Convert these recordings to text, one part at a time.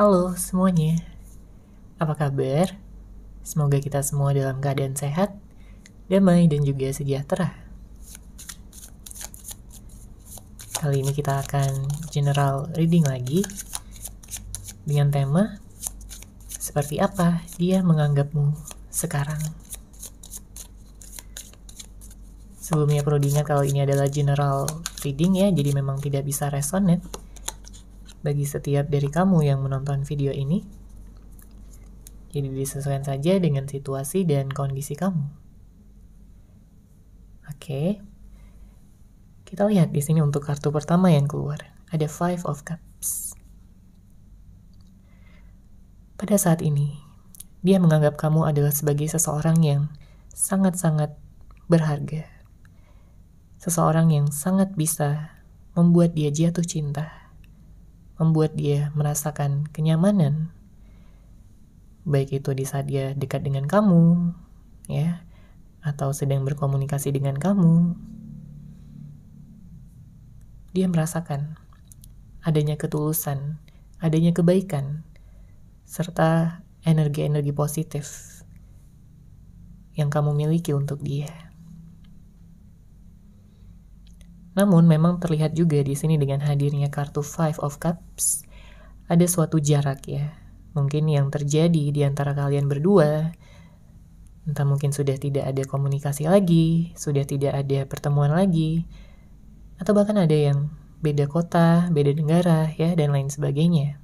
Halo semuanya, apa kabar? Semoga kita semua dalam keadaan sehat, damai, dan juga sejahtera. Kali ini kita akan general reading lagi dengan tema seperti apa dia menganggapmu sekarang. Sebelumnya perlu diingat kalau ini adalah general reading ya, jadi memang tidak bisa resonate bagi setiap dari kamu yang menonton video ini. Jadi disesuaikan saja dengan situasi dan kondisi kamu. Oke. Kita lihat di sini untuk kartu pertama yang keluar. Ada Five of Cups. Pada saat ini, dia menganggap kamu adalah sebagai seseorang yang sangat-sangat berharga. Seseorang yang sangat bisa membuat dia jatuh cinta. Membuat dia merasakan kenyamanan. Baik itu di saat dia dekat dengan kamu, ya, atau sedang berkomunikasi dengan kamu. Dia merasakan adanya ketulusan, adanya kebaikan, serta energi-energi positif yang kamu miliki untuk dia. Namun memang terlihat juga di sini dengan hadirnya kartu Five of Cups, ada suatu jarak ya. Mungkin yang terjadi di antara kalian berdua, entah mungkin sudah tidak ada komunikasi lagi, sudah tidak ada pertemuan lagi, atau bahkan ada yang beda kota, beda negara ya, dan lain sebagainya.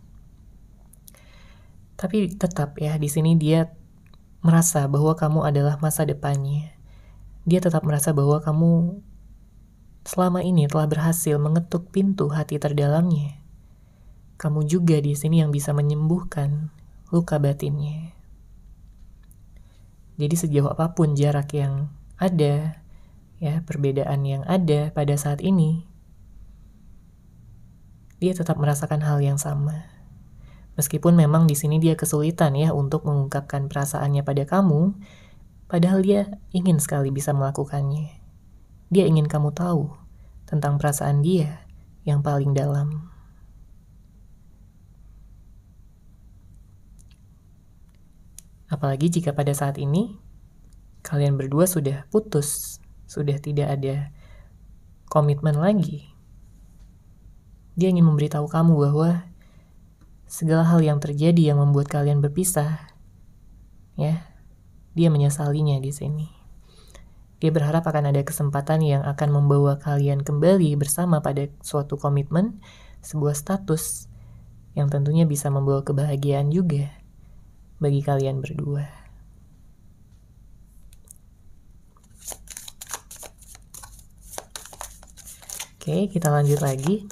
Tapi tetap ya, di sini dia merasa bahwa kamu adalah masa depannya. Dia tetap merasa bahwa kamu selama ini telah berhasil mengetuk pintu hati terdalamnya. Kamu juga di sini yang bisa menyembuhkan luka batinnya. Jadi sejauh apapun jarak yang ada, ya, perbedaan yang ada pada saat ini, dia tetap merasakan hal yang sama. Meskipun memang di sini dia kesulitan ya untuk mengungkapkan perasaannya pada kamu, padahal dia ingin sekali bisa melakukannya. Dia ingin kamu tahu tentang perasaan dia yang paling dalam. Apalagi jika pada saat ini kalian berdua sudah putus, sudah tidak ada komitmen lagi. Dia ingin memberitahu kamu bahwa segala hal yang terjadi yang membuat kalian berpisah, ya, dia menyesalinya di sini. Dia berharap akan ada kesempatan yang akan membawa kalian kembali bersama pada suatu komitmen, sebuah status yang tentunya bisa membawa kebahagiaan juga bagi kalian berdua. Oke, kita lanjut lagi.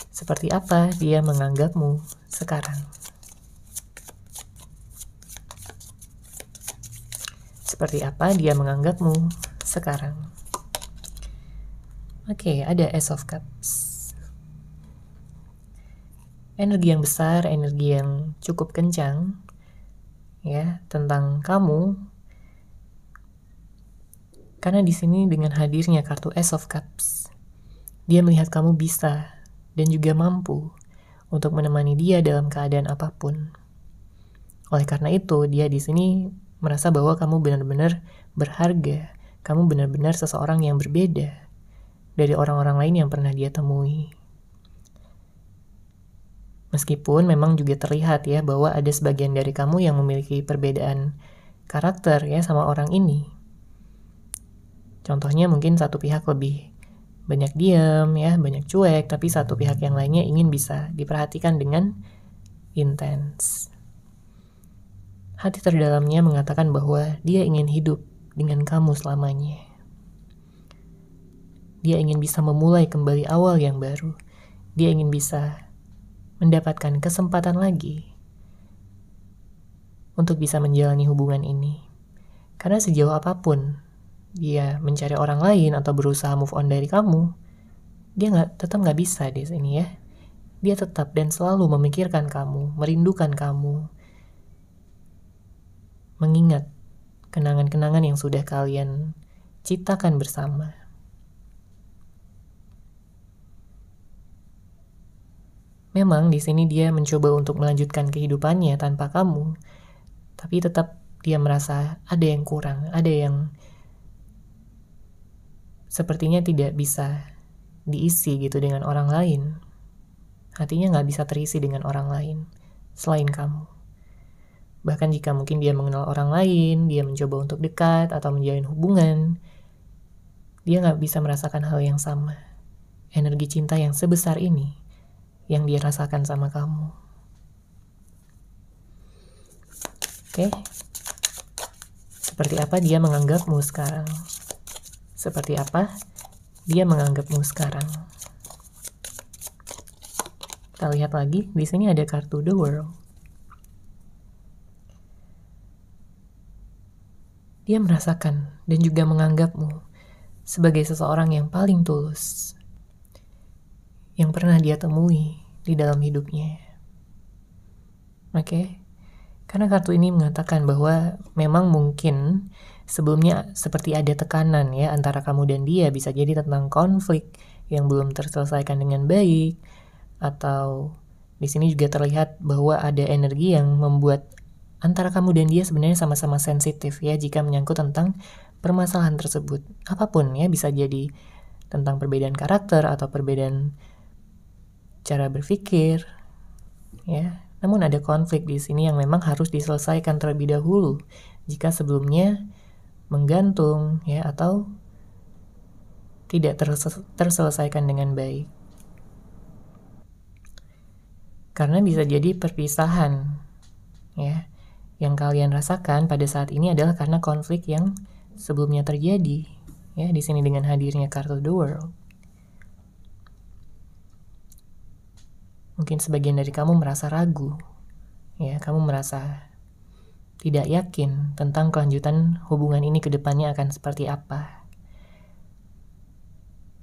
Seperti apa dia menganggapmu sekarang? Seperti apa dia menganggapmu sekarang? Oke, ada Ace of Cups. Energi yang besar, energi yang cukup kencang, ya, tentang kamu. Karena di sini dengan hadirnya kartu Ace of Cups, dia melihat kamu bisa dan juga mampu untuk menemani dia dalam keadaan apapun. Oleh karena itu, dia di sini merasa bahwa kamu benar-benar berharga. Kamu benar-benar seseorang yang berbeda dari orang-orang lain yang pernah dia temui. Meskipun memang juga terlihat ya bahwa ada sebagian dari kamu yang memiliki perbedaan karakter ya sama orang ini. Contohnya mungkin satu pihak lebih banyak diam ya, banyak cuek, tapi satu pihak yang lainnya ingin bisa diperhatikan dengan intens. Hati terdalamnya mengatakan bahwa dia ingin hidup dengan kamu selamanya. Dia ingin bisa memulai kembali awal yang baru. Dia ingin bisa mendapatkan kesempatan lagi untuk bisa menjalani hubungan ini. Karena sejauh apapun dia mencari orang lain atau berusaha move on dari kamu, dia tetap nggak bisa di sini ya. Dia tetap dan selalu memikirkan kamu, merindukan kamu, mengingat kenangan-kenangan yang sudah kalian ciptakan bersama. Memang di sini dia mencoba untuk melanjutkan kehidupannya tanpa kamu, tapi tetap dia merasa ada yang kurang, ada yang sepertinya tidak bisa diisi gitu dengan orang lain. Hatinya nggak bisa terisi dengan orang lain selain kamu. Bahkan jika mungkin dia mengenal orang lain, dia mencoba untuk dekat atau menjalin hubungan, dia nggak bisa merasakan hal yang sama. Energi cinta yang sebesar ini yang dia rasakan sama kamu. Oke? Seperti apa dia menganggapmu sekarang? Seperti apa dia menganggapmu sekarang? Kita lihat lagi, di sini ada kartu The World. Dia merasakan dan juga menganggapmu sebagai seseorang yang paling tulus yang pernah dia temui di dalam hidupnya. Oke? Karena kartu ini mengatakan bahwa memang mungkin sebelumnya seperti ada tekanan ya antara kamu dan dia, bisa jadi tentang konflik yang belum terselesaikan dengan baik, atau di sini juga terlihat bahwa ada energi yang membuat antara kamu dan dia sebenarnya sama-sama sensitif ya jika menyangkut tentang permasalahan tersebut. Apapun ya, bisa jadi tentang perbedaan karakter atau perbedaan cara berpikir ya. Namun ada konflik di sini yang memang harus diselesaikan terlebih dahulu jika sebelumnya menggantung ya atau tidak terselesaikan dengan baik. Karena bisa jadi perpisahan ya yang kalian rasakan pada saat ini adalah karena konflik yang sebelumnya terjadi ya di sini dengan hadirnya kartu The World. Mungkin sebagian dari kamu merasa ragu, ya, kamu merasa tidak yakin tentang kelanjutan hubungan ini ke depannya akan seperti apa.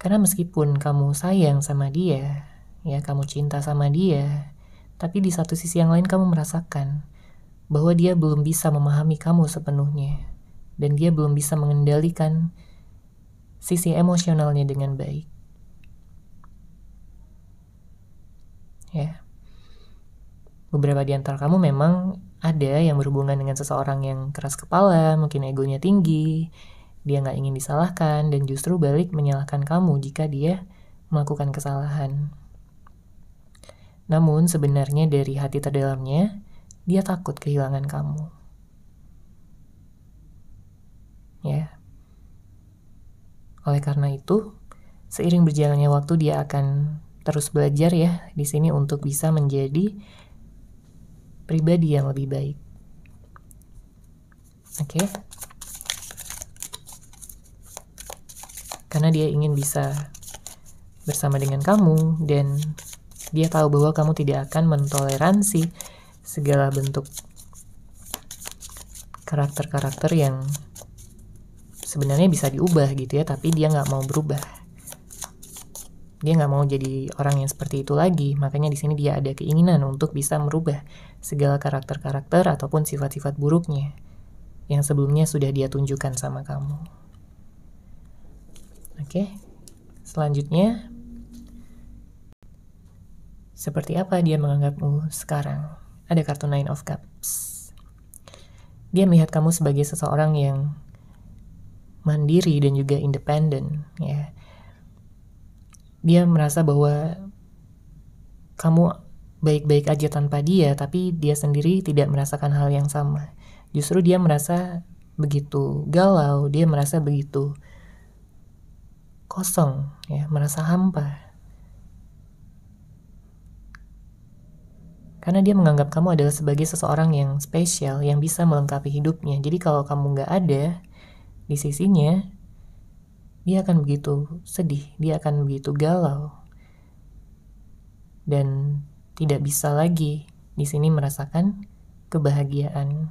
Karena meskipun kamu sayang sama dia, ya, kamu cinta sama dia, tapi di satu sisi yang lain kamu merasakan bahwa dia belum bisa memahami kamu sepenuhnya, dan dia belum bisa mengendalikan sisi emosionalnya dengan baik. Ya, beberapa di antara kamu memang ada yang berhubungan dengan seseorang yang keras kepala, mungkin egonya tinggi, dia nggak ingin disalahkan, dan justru balik menyalahkan kamu jika dia melakukan kesalahan. Namun sebenarnya dari hati terdalamnya, dia takut kehilangan kamu. Ya. Oleh karena itu, seiring berjalannya waktu dia akan terus belajar ya di sini untuk bisa menjadi pribadi yang lebih baik. Oke? Karena dia ingin bisa bersama dengan kamu dan dia tahu bahwa kamu tidak akan mentoleransi segala bentuk karakter-karakter yang sebenarnya bisa diubah gitu ya, tapi dia nggak mau berubah. Dia nggak mau jadi orang yang seperti itu lagi, makanya di sini dia ada keinginan untuk bisa merubah segala karakter-karakter ataupun sifat-sifat buruknya yang sebelumnya sudah dia tunjukkan sama kamu. Oke, selanjutnya, seperti apa dia menganggapmu sekarang? Ada kartu Nine of Cups. Dia melihat kamu sebagai seseorang yang mandiri dan juga independen, ya. Dia merasa bahwa kamu baik-baik aja tanpa dia, tapi dia sendiri tidak merasakan hal yang sama. Justru dia merasa begitu galau, dia merasa begitu kosong, ya, merasa hampa. Karena dia menganggap kamu adalah sebagai seseorang yang spesial, yang bisa melengkapi hidupnya. Jadi kalau kamu nggak ada di sisinya, dia akan begitu sedih, dia akan begitu galau, dan tidak bisa lagi di sini merasakan kebahagiaan.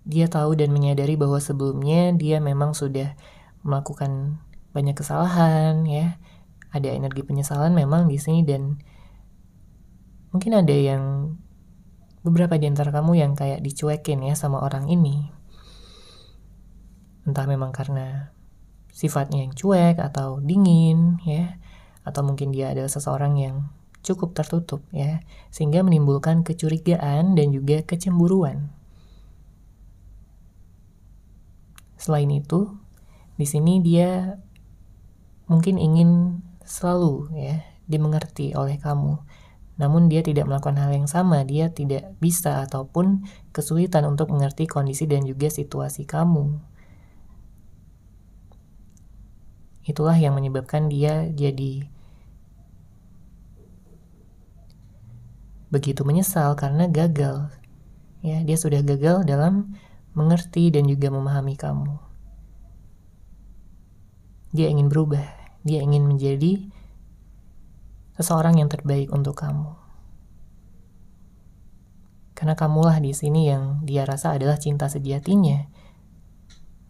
Dia tahu dan menyadari bahwa sebelumnya dia memang sudah melakukan banyak kesalahan, ya. Ada energi penyesalan memang di sini, dan mungkin ada yang beberapa di antara kamu yang kayak dicuekin ya sama orang ini. Entah memang karena sifatnya yang cuek atau dingin, ya, atau mungkin dia adalah seseorang yang cukup tertutup ya, sehingga menimbulkan kecurigaan dan juga kecemburuan. Selain itu, di sini dia mungkin ingin selalu ya dimengerti oleh kamu. Namun dia tidak melakukan hal yang sama, dia tidak bisa ataupun kesulitan untuk mengerti kondisi dan juga situasi kamu. Itulah yang menyebabkan dia jadi begitu menyesal karena gagal. Ya, dia sudah gagal dalam mengerti dan juga memahami kamu. Dia ingin berubah, dia ingin menjadi seseorang yang terbaik untuk kamu. Karena kamulah di sini yang dia rasa adalah cinta sejatinya,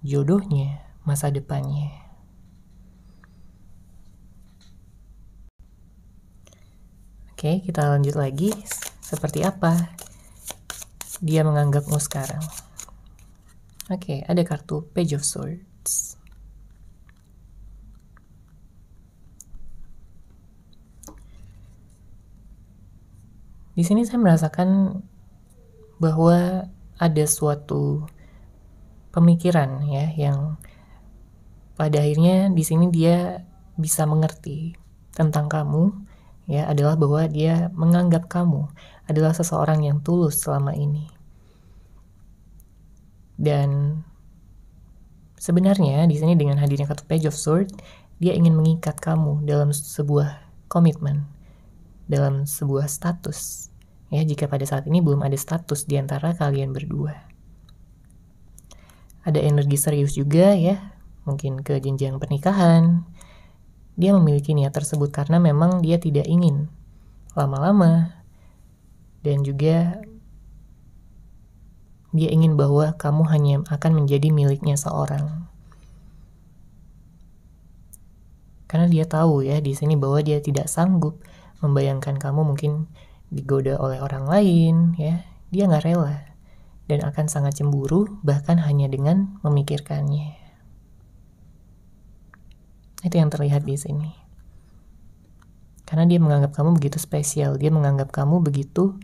jodohnya, masa depannya. Oke, kita lanjut lagi. Seperti apa dia menganggapmu sekarang? Oke, ada kartu Page of Swords. Di sini saya merasakan bahwa ada suatu pemikiran ya yang pada akhirnya di sini dia bisa mengerti tentang kamu ya, adalah bahwa dia menganggap kamu adalah seseorang yang tulus selama ini. Dan sebenarnya di sini dengan hadirnya kartu Page of Swords, dia ingin mengikat kamu dalam sebuah komitmen, dalam sebuah status. Ya, jika pada saat ini belum ada status di antara kalian berdua. Ada energi serius juga ya, mungkin ke jenjang pernikahan. Dia memiliki niat tersebut karena memang dia tidak ingin lama-lama, dan juga dia ingin bahwa kamu hanya akan menjadi miliknya seorang. Karena dia tahu ya di sini bahwa dia tidak sanggup membayangkan kamu mungkin digoda oleh orang lain ya. Dia nggak rela dan akan sangat cemburu bahkan hanya dengan memikirkannya. Itu yang terlihat di sini. Karena dia menganggap kamu begitu spesial, dia menganggap kamu begitu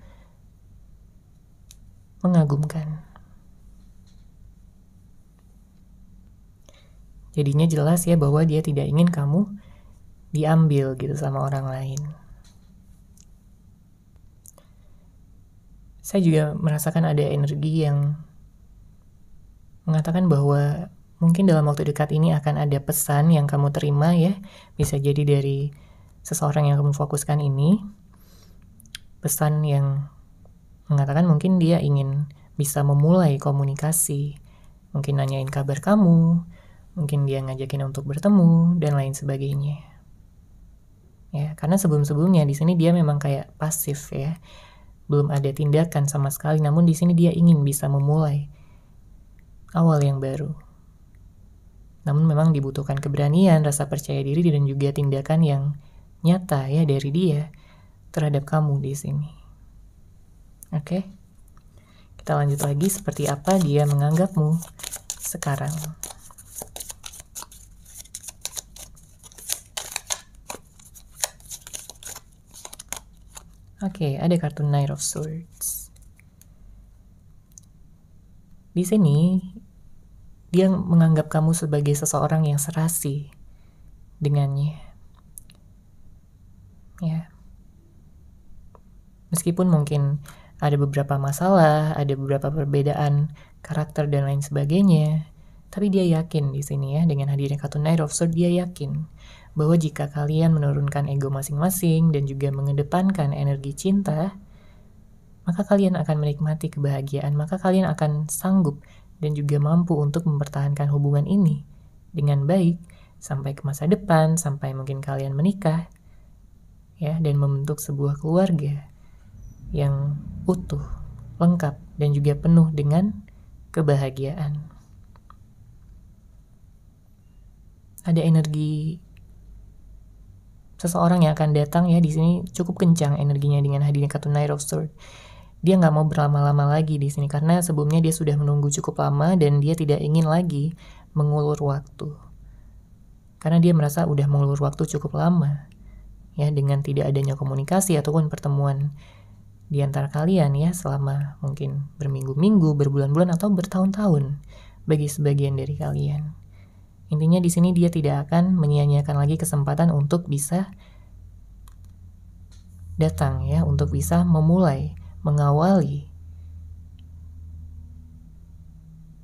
mengagumkan. Jadinya jelas ya bahwa dia tidak ingin kamu diambil gitu sama orang lain. Saya juga merasakan ada energi yang mengatakan bahwa mungkin dalam waktu dekat ini akan ada pesan yang kamu terima ya. Bisa jadi dari seseorang yang kamu fokuskan ini. Pesan yang mengatakan mungkin dia ingin bisa memulai komunikasi. Mungkin nanyain kabar kamu. Mungkin dia ngajakin untuk bertemu dan lain sebagainya. Ya, karena sebelum-sebelumnya di sini dia memang kayak pasif ya. Belum ada tindakan sama sekali, namun di sini dia ingin bisa memulai awal yang baru. Namun memang dibutuhkan keberanian, rasa percaya diri, dan juga tindakan yang nyata ya dari dia terhadap kamu di sini. Oke? Kita lanjut lagi seperti apa dia menganggapmu sekarang. Oke, ada kartu Knight of Swords. Di sini dia menganggap kamu sebagai seseorang yang serasi dengannya. Ya. Meskipun mungkin ada beberapa masalah, ada beberapa perbedaan karakter dan lain sebagainya, tapi dia yakin di sini ya, dengan hadirnya kartu Knight of Swords, dia yakin bahwa jika kalian menurunkan ego masing-masing dan juga mengedepankan energi cinta, maka kalian akan menikmati kebahagiaan, maka kalian akan sanggup dan juga mampu untuk mempertahankan hubungan ini dengan baik sampai ke masa depan, sampai mungkin kalian menikah ya, dan membentuk sebuah keluarga yang utuh, lengkap, dan juga penuh dengan kebahagiaan. Ada energi seseorang yang akan datang ya, di sini cukup kencang energinya dengan hadirnya kartu Knight of Swords. Dia nggak mau berlama-lama lagi di sini karena sebelumnya dia sudah menunggu cukup lama dan dia tidak ingin lagi mengulur waktu. Karena dia merasa udah mengulur waktu cukup lama. ya, dengan tidak adanya komunikasi ataupun pertemuan di antara kalian ya selama mungkin berminggu-minggu, berbulan-bulan atau bertahun-tahun bagi sebagian dari kalian. Intinya di sini dia tidak akan menyia-nyiakan lagi kesempatan untuk bisa datang ya, untuk bisa memulai, mengawali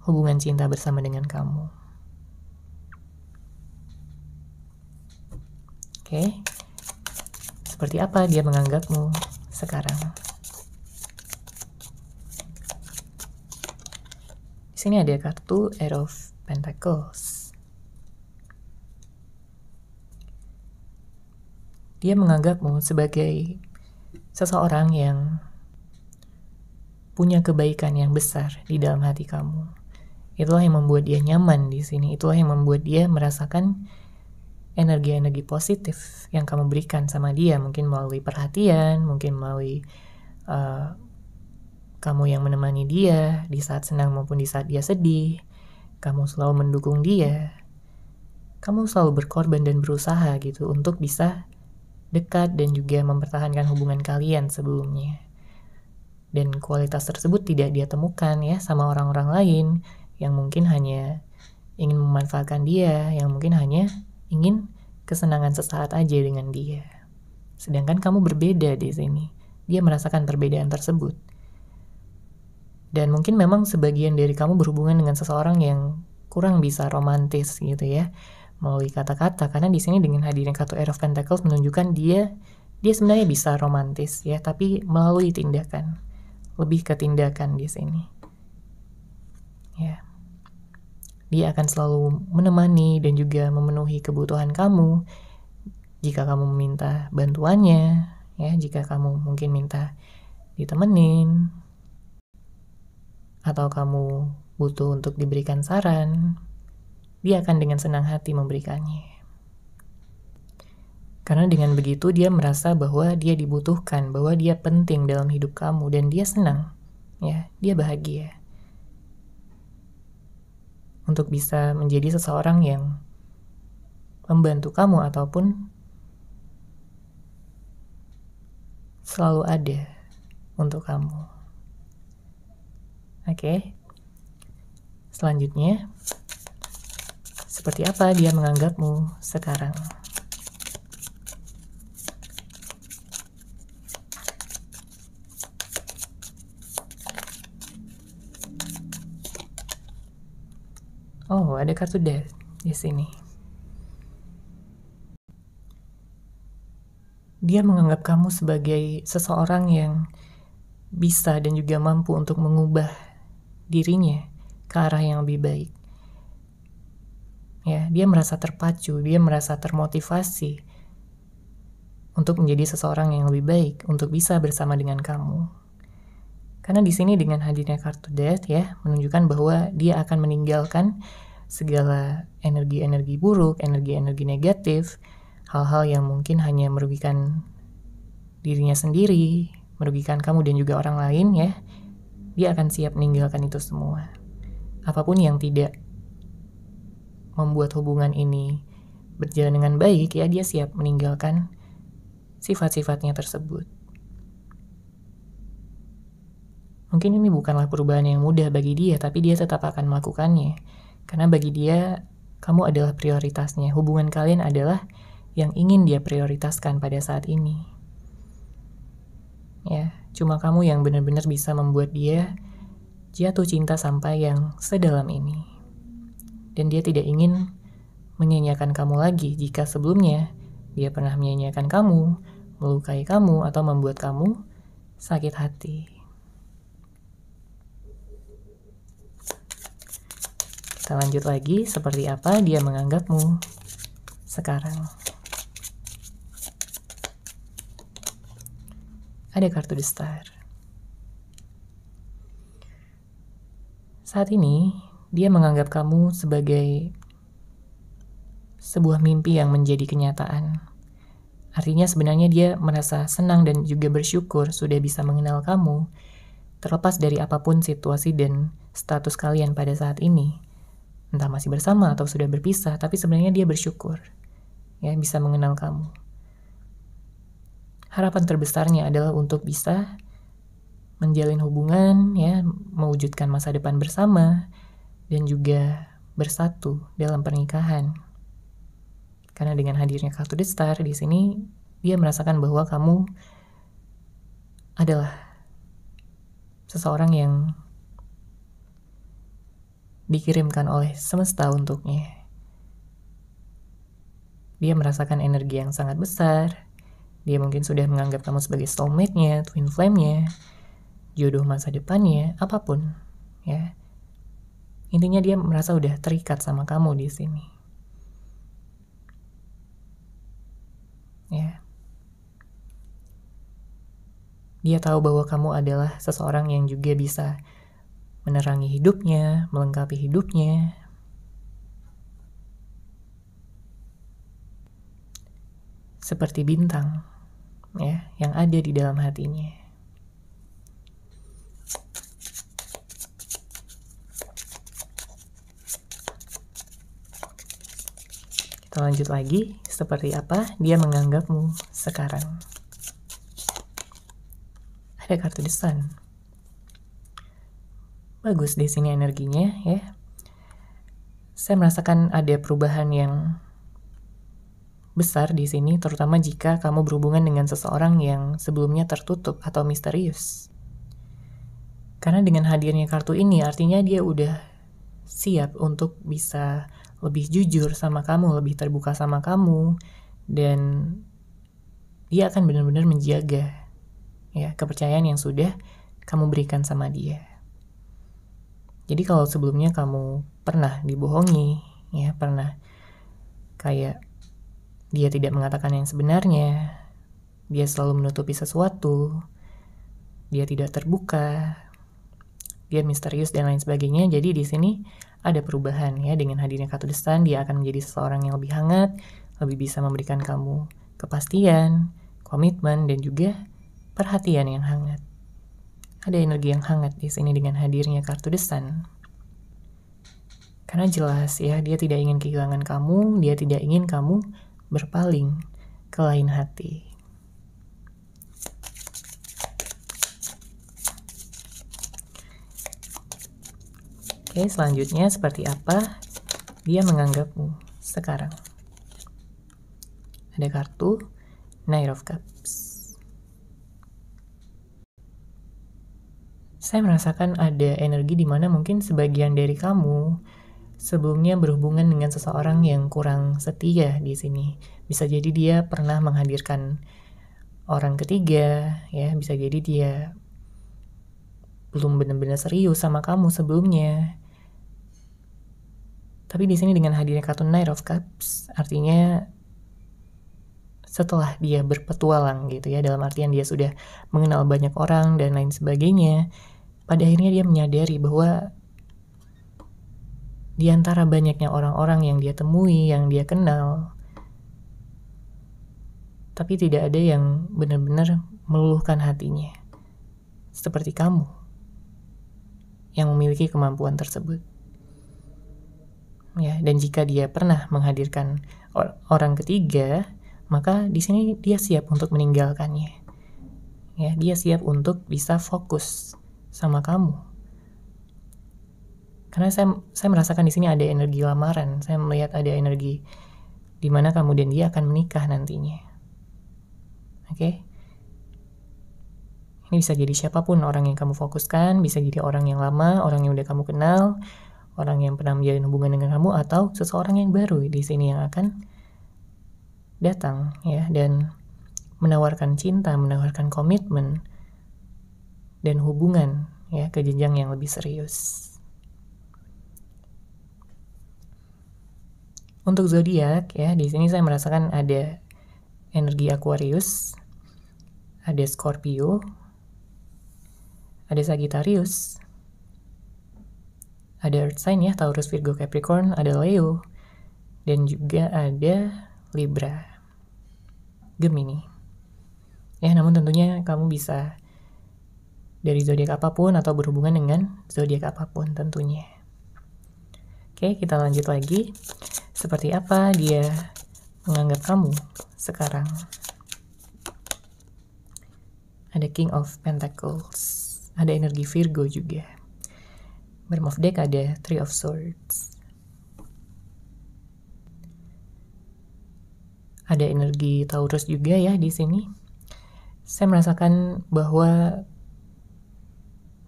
hubungan cinta bersama dengan kamu. Oke. Seperti apa dia menganggapmu sekarang? Di sini ada kartu Eight of Pentacles. Dia menganggapmu sebagai seseorang yang punya kebaikan yang besar di dalam hati kamu. Itulah yang membuat dia nyaman di sini. Itulah yang membuat dia merasakan energi-energi positif yang kamu berikan sama dia. Mungkin melalui perhatian, mungkin melalui kamu yang menemani dia di saat senang maupun di saat dia sedih. Kamu selalu mendukung dia. Kamu selalu berkorban dan berusaha gitu untuk bisa dekat dan juga mempertahankan hubungan kalian sebelumnya. Dan kualitas tersebut tidak dia temukan ya sama orang-orang lain yang mungkin hanya ingin memanfaatkan dia, yang mungkin hanya ingin kesenangan sesaat aja dengan dia. Sedangkan kamu berbeda di sini. Dia merasakan perbedaan tersebut. Dan mungkin memang sebagian dari kamu berhubungan dengan seseorang yang kurang bisa romantis gitu ya, melalui kata-kata. Karena di sini dengan hadirnya kartu Eight of Pentacles menunjukkan dia sebenarnya bisa romantis ya, tapi melalui tindakan. Lebih ke tindakan di sini. Ya. Dia akan selalu menemani dan juga memenuhi kebutuhan kamu jika kamu meminta bantuannya, ya, jika kamu mungkin minta ditemenin atau kamu butuh untuk diberikan saran, dia akan dengan senang hati memberikannya. Karena dengan begitu dia merasa bahwa dia dibutuhkan, bahwa dia penting dalam hidup kamu dan dia senang, ya, dia bahagia untuk bisa menjadi seseorang yang membantu kamu ataupun selalu ada untuk kamu. Oke. Selanjutnya, seperti apa dia menganggapmu sekarang? Oh, ada kartu Death di sini. Dia menganggap kamu sebagai seseorang yang bisa dan juga mampu untuk mengubah dirinya ke arah yang lebih baik. Ya, dia merasa terpacu, dia merasa termotivasi untuk menjadi seseorang yang lebih baik, untuk bisa bersama dengan kamu. Karena di sini dengan hadirnya kartu Death ya, menunjukkan bahwa dia akan meninggalkan segala energi-energi buruk, energi-energi negatif, hal-hal yang mungkin hanya merugikan dirinya sendiri, merugikan kamu dan juga orang lain ya. Dia akan siap meninggalkan itu semua. Apapun yang tidak membuat hubungan ini berjalan dengan baik ya, dia siap meninggalkan sifat-sifatnya tersebut. Mungkin ini bukanlah perubahan yang mudah bagi dia, tapi dia tetap akan melakukannya. Karena bagi dia, kamu adalah prioritasnya. Hubungan kalian adalah yang ingin dia prioritaskan pada saat ini. Ya, cuma kamu yang benar-benar bisa membuat dia jatuh cinta sampai yang sedalam ini. Dan dia tidak ingin menyia-nyiakan kamu lagi jika sebelumnya dia pernah menyia-nyiakan kamu, melukai kamu, atau membuat kamu sakit hati. Kita lanjut lagi, seperti apa dia menganggapmu sekarang. Ada kartu The Star. Saat ini, dia menganggap kamu sebagai sebuah mimpi yang menjadi kenyataan. Artinya sebenarnya dia merasa senang dan juga bersyukur sudah bisa mengenal kamu, terlepas dari apapun situasi dan status kalian pada saat ini. Entah masih bersama atau sudah berpisah, tapi sebenarnya dia bersyukur ya bisa mengenal kamu. harapan terbesarnya adalah untuk bisa menjalin hubungan, ya, mewujudkan masa depan bersama, dan juga bersatu dalam pernikahan. Karena dengan hadirnya kartu The Star di sini, dia merasakan bahwa kamu adalah seseorang yang dikirimkan oleh semesta untuknya. Dia merasakan energi yang sangat besar. Dia mungkin sudah menganggap kamu sebagai soulmate-nya, twin flame-nya, jodoh masa depannya, apapun, ya. Intinya dia merasa udah terikat sama kamu di sini. Ya. Dia tahu bahwa kamu adalah seseorang yang juga bisa menerangi hidupnya, melengkapi hidupnya. Seperti bintang, ya, yang ada di dalam hatinya. Kita lanjut lagi, seperti apa dia menganggapmu sekarang. Ada kartu The Sun. Bagus di sini energinya, ya. Saya merasakan ada perubahan yang besar di sini, terutama jika kamu berhubungan dengan seseorang yang sebelumnya tertutup atau misterius. Karena dengan hadirnya kartu ini, artinya dia udah siap untuk bisa lebih jujur sama kamu, lebih terbuka sama kamu, dan dia akan benar-benar menjaga, ya, kepercayaan yang sudah kamu berikan sama dia. Jadi kalau sebelumnya kamu pernah dibohongi, ya, pernah kayak dia tidak mengatakan yang sebenarnya, dia selalu menutupi sesuatu, dia tidak terbuka, dia misterius dan lain sebagainya. Jadi di sini ada perubahan, ya, dengan hadirnya kartu The Sun, dia akan menjadi seseorang yang lebih hangat, lebih bisa memberikan kamu kepastian, komitmen, dan juga perhatian yang hangat. Ada energi yang hangat di sini dengan hadirnya kartu The Sun. Karena jelas, ya, dia tidak ingin kehilangan kamu, dia tidak ingin kamu berpaling ke lain hati. Oke, selanjutnya seperti apa dia menganggapmu sekarang. Ada kartu Knight of Cups. Saya merasakan ada energi di mana mungkin sebagian dari kamu sebelumnya berhubungan dengan seseorang yang kurang setia di sini. Bisa jadi dia pernah menghadirkan orang ketiga, ya, bisa jadi dia belum benar-benar serius sama kamu sebelumnya. Tapi di sini dengan hadirnya kartu Knight of Cups, artinya setelah dia berpetualang gitu, ya, dalam artian dia sudah mengenal banyak orang dan lain sebagainya, pada akhirnya dia menyadari bahwa di antara banyaknya orang-orang yang dia temui, yang dia kenal, tapi tidak ada yang benar-benar meluluhkan hatinya seperti kamu yang memiliki kemampuan tersebut. Ya, dan jika dia pernah menghadirkan orang ketiga, maka di sini dia siap untuk meninggalkannya. Ya, dia siap untuk bisa fokus sama kamu. Karena saya merasakan di sini ada energi lamaran. Saya melihat ada energi di mana kamu dan dia akan menikah nantinya. Oke? Ini bisa jadi siapapun orang yang kamu fokuskan, bisa jadi orang yang lama, orang yang udah kamu kenal, orang yang pernah menjalin hubungan dengan kamu, atau seseorang yang baru di sini yang akan datang, ya, dan menawarkan cinta, menawarkan komitmen dan hubungan, ya, ke jenjang yang lebih serius. Untuk zodiak, ya, di sini saya merasakan ada energi Aquarius, ada Scorpio, ada Sagittarius, ada Earth sign, ya, Taurus, Virgo, Capricorn, ada Leo, dan juga ada Libra, Gemini. Ya, namun tentunya kamu bisa dari zodiak apapun atau berhubungan dengan zodiak apapun tentunya. Oke, kita lanjut lagi. Seperti apa dia menganggap kamu sekarang? ada King of Pentacles, ada energi Virgo juga. Bottom of deck ada Three of Swords. Ada energi Taurus juga ya di sini. Saya merasakan bahwa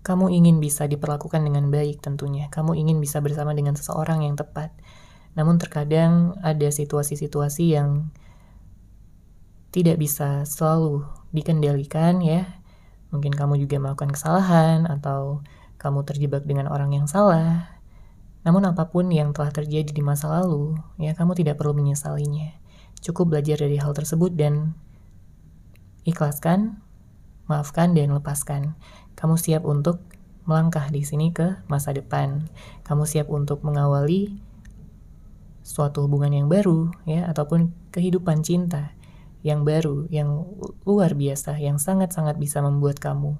kamu ingin bisa diperlakukan dengan baik tentunya. Kamu ingin bisa bersama dengan seseorang yang tepat. Namun terkadang ada situasi-situasi yang tidak bisa selalu dikendalikan ya. Mungkin kamu juga melakukan kesalahan atau kamu terjebak dengan orang yang salah. Namun apapun yang telah terjadi di masa lalu, ya kamu tidak perlu menyesalinya. Cukup belajar dari hal tersebut dan ikhlaskan, maafkan dan lepaskan. Kamu siap untuk melangkah di sini ke masa depan. Kamu siap untuk mengawali suatu hubungan yang baru ya, ataupun kehidupan cinta yang baru, yang luar biasa, yang sangat-sangat bisa membuat kamu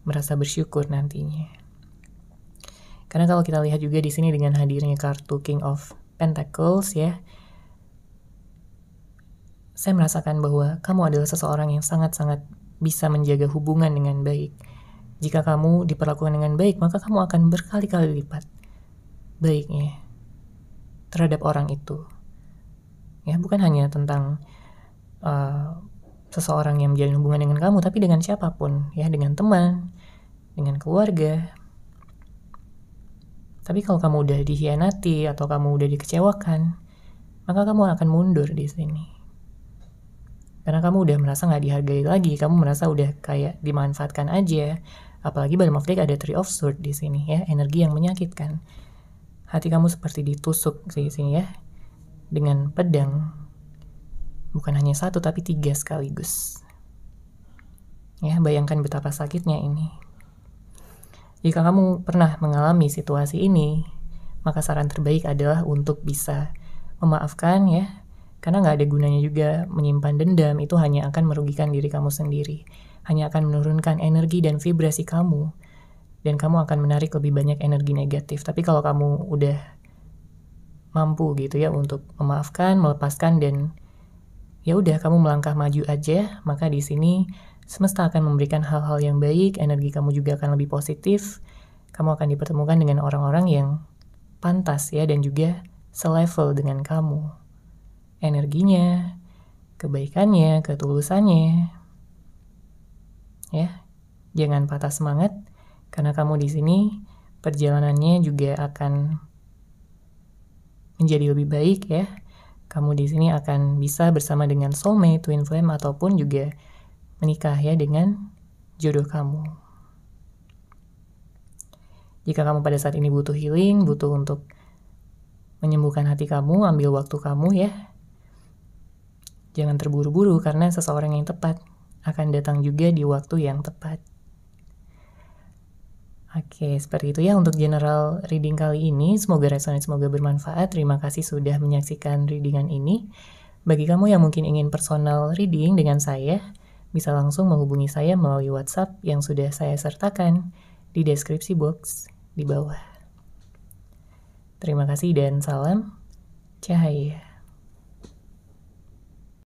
merasa bersyukur nantinya. Karena kalau kita lihat juga di sini dengan hadirnya kartu King of Pentacles ya, saya merasakan bahwa kamu adalah seseorang yang sangat-sangat bisa menjaga hubungan dengan baik. Jika kamu diperlakukan dengan baik, maka kamu akan berkali-kali lipat baiknya terhadap orang itu. Ya, bukan hanya tentang seseorang yang menjalin hubungan dengan kamu, tapi dengan siapapun, ya, dengan teman, dengan keluarga. Tapi kalau kamu udah dikhianati atau kamu udah dikecewakan, maka kamu akan mundur di sini. Karena kamu udah merasa nggak dihargai lagi, kamu merasa udah kayak dimanfaatkan aja. Apalagi bottom of deck ada Three of Swords di sini ya, energi yang menyakitkan. Hati kamu seperti ditusuk di sini ya, dengan pedang. Bukan hanya satu tapi 3 sekaligus. Ya, bayangkan betapa sakitnya ini. Jika kamu pernah mengalami situasi ini, maka saran terbaik adalah untuk bisa memaafkan ya. Karena nggak ada gunanya juga menyimpan dendam, itu hanya akan merugikan diri kamu sendiri. Hanya akan menurunkan energi dan vibrasi kamu. Dan kamu akan menarik lebih banyak energi negatif. Tapi kalau kamu udah mampu gitu ya untuk memaafkan, melepaskan, dan ya udah kamu melangkah maju aja, maka di sini semesta akan memberikan hal-hal yang baik, energi kamu juga akan lebih positif. Kamu akan dipertemukan dengan orang-orang yang pantas ya, dan juga selevel dengan kamu. Energinya, kebaikannya, ketulusannya. Ya, jangan patah semangat karena kamu di sini perjalanannya juga akan menjadi lebih baik ya. Kamu di sini akan bisa bersama dengan soulmate, twin flame, ataupun juga menikah ya dengan jodoh kamu. Jika kamu pada saat ini butuh healing, butuh untuk menyembuhkan hati kamu, ambil waktu kamu ya. Jangan terburu-buru karena seseorang yang tepat akan datang juga di waktu yang tepat. Oke, seperti itu ya untuk general reading kali ini. Semoga resonate, semoga bermanfaat. Terima kasih sudah menyaksikan readingan ini. Bagi kamu yang mungkin ingin personal reading dengan saya, bisa langsung menghubungi saya melalui WhatsApp yang sudah saya sertakan di deskripsi box di bawah. Terima kasih dan salam cahaya.